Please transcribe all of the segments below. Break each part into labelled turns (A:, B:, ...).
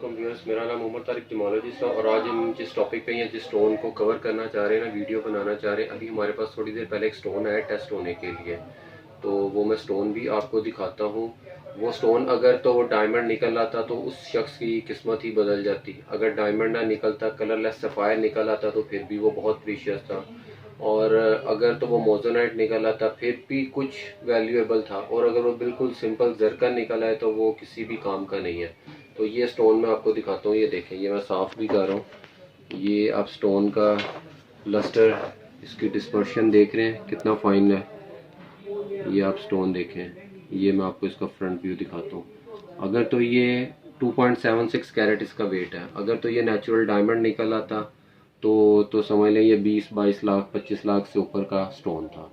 A: अस्सलाम व्यूअर्स, मेरा नाम उमर तारिक जिमोलॉजिस्ट है और आज हम जिस टॉपिक पे या जिस स्टोन को कवर करना चाह रहे हैं ना, वीडियो बनाना चाह रहे हैं, अभी हमारे पास थोड़ी देर पहले एक स्टोन आया टेस्ट होने के लिए। तो वो मैं स्टोन भी आपको दिखाता हूँ। वो स्टोन अगर तो वो डायमंड निकल आता तो उस शख्स की किस्मत ही बदल जाती। अगर डायमंड ना निकलता, कलरलेस सफ़ायर निकल आता तो फिर भी वो बहुत प्रीशियस था। और अगर तो वो मोजोनाइट निकल आता फिर भी कुछ वैल्यूएबल था, और अगर वो बिल्कुल सिंपल जरकन निकल आए तो वो किसी भी काम का नहीं है। तो ये स्टोन मैं आपको दिखाता हूँ। ये देखें, ये मैं साफ़ भी कर रहा हूँ। ये आप स्टोन का लस्टर, इसकी डिस्पर्शन देख रहे हैं कितना फाइन है। ये आप स्टोन देखें, ये मैं आपको इसका फ्रंट व्यू दिखाता हूँ। अगर तो ये 2.76 कैरेट इसका वेट है। अगर तो ये नेचुरल डायमंड निकल आता तो समझ लें ये 20-22 लाख 25 लाख से ऊपर का स्टोन था।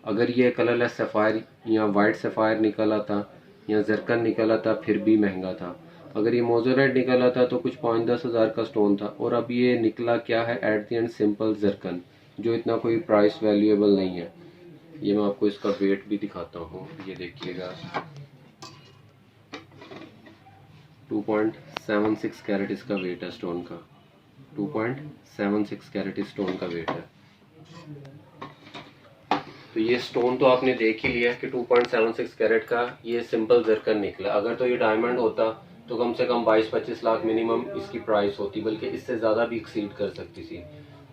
A: अगर ये कलरलेस सफ़ायर या वाइट सफ़ायर निकल आता या जरकन निकल आता फिर भी महंगा था। अगर ये मोज़ोनाइट निकल आता तो कुछ 5-10 हज़ार का स्टोन था। और अब ये निकला क्या है at the end, simple zircon, जो इतना कोई प्राइस वैल्यूएबल नहीं है। ये मैं आपको इसका वेट भी दिखाता हूँ, ये देखिएगा 2.76 कैरेट इसका वेट है स्टोन का। 2.76 कैरेट इस स्टोन का वेट है। तो ये स्टोन तो आपने देख ही लिया कि 2.76 कैरेट का ये सिंपल जरकन निकला। अगर तो ये डायमंड होता तो कम से कम 22-25 लाख मिनिमम इसकी प्राइस होती, बल्कि इससे ज़्यादा भी एक्सीड कर सकती थी।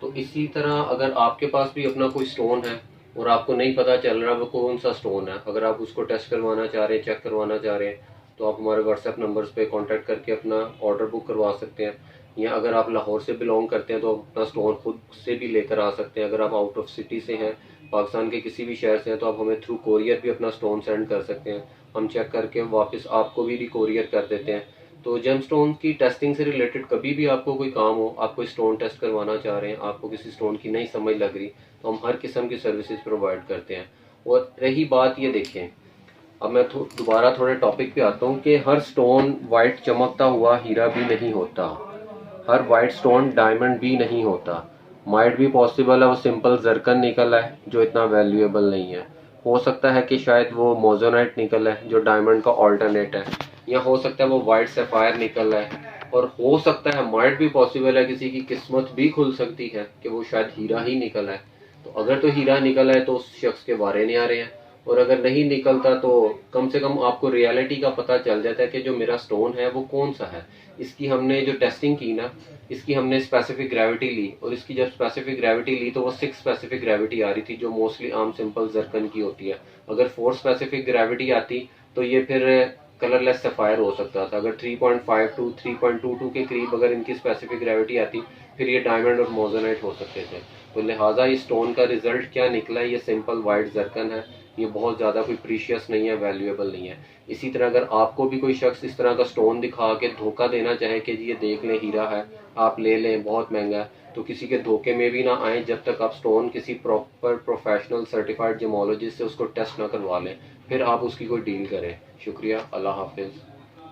A: तो इसी तरह अगर आपके पास भी अपना कोई स्टोन है और आपको नहीं पता चल रहा वो कौन सा स्टोन है, अगर आप उसको टेस्ट करवाना चाह रहे हैं, चेक करवाना चाह रहे हैं, तो आप हमारे व्हाट्सएप नंबर्स पे कांटेक्ट करके अपना ऑर्डर बुक करवा सकते हैं। या अगर आप लाहौर से बिलोंग करते हैं तो अपना स्टोन खुद से भी लेकर आ सकते हैं। अगर आप आउट ऑफ सिटी से हैं, पाकिस्तान के किसी भी शहर से हैं, तो आप हमें थ्रू कोरियर भी अपना स्टोन सेंड कर सकते हैं। हम चेक करके वापस आपको भी कोरियर कर देते हैं। तो जेम स्टोन की टेस्टिंग से रिलेटेड कभी भी आपको कोई काम हो, आप कोई स्टोन टेस्ट करवाना चाह रहे हैं, आपको किसी स्टोन की नहीं समझ लग रही, तो हम हर किस्म की सर्विसेज प्रोवाइड करते हैं। और रही बात, ये देखें, अब मैं दोबारा थोड़े टॉपिक पे आता हूँ कि हर स्टोन वाइट चमकता हुआ हीरा भी नहीं होता, हर वाइट स्टोन डायमंड भी नहीं होता। माइट भी पॉसिबल है वो सिंपल जरकन निकल है जो इतना वैल्यूएबल नहीं है। हो सकता है कि शायद वो मोजोनाइट निकल है जो डायमंड का ऑल्टरनेट है, या हो सकता है वो वाइट सफ़ायर निकल है। और हो सकता है, माइट भी पॉसिबल है, किसी की किस्मत भी खुल सकती है कि वो शायद हीरा ही निकल है। तो अगर तो हीरा निकल है तो उस शख्स के बारे नहीं आ रहे हैं, और अगर नहीं निकलता तो कम से कम आपको रियलिटी का पता चल जाता है कि जो मेरा स्टोन है वो कौन सा है। इसकी हमने जो टेस्टिंग की ना, इसकी हमने स्पेसिफिक ग्रेविटी ली, और इसकी जब स्पेसिफिक ग्रेविटी ली तो वो 6 स्पेसिफिक ग्रेविटी आ रही थी, जो मोस्टली आम सिंपल जरकन की होती है। अगर 4 स्पेसिफिक ग्रेविटी आती तो ये फिर कलरलेस सफ़ायर हो सकता था। अगर 3.52 3.22 के करीब अगर इनकी स्पेसिफिक ग्रेविटी आती, फिर ये डायमंड और मोजोनाइट हो सकते थे। तो लिहाजा इस स्टोन का रिजल्ट क्या निकला, ये सिंपल वाइट जरकन है। ये बहुत ज़्यादा कोई प्रीशियस नहीं है, वैल्यूएबल नहीं है। इसी तरह अगर आपको भी कोई शख्स इस तरह का स्टोन दिखा के धोखा देना चाहे कि जी ये देख लें हीरा है, आप ले लें, बहुत महंगा है, तो किसी के धोखे में भी ना आए जब तक आप स्टोन किसी प्रॉपर प्रोफेशनल सर्टिफाइड जेमोलॉजिस्ट से उसको टेस्ट ना करवा लें, फिर आप उसकी कोई डील करें। शुक्रिया, अल्लाह हाफिज़।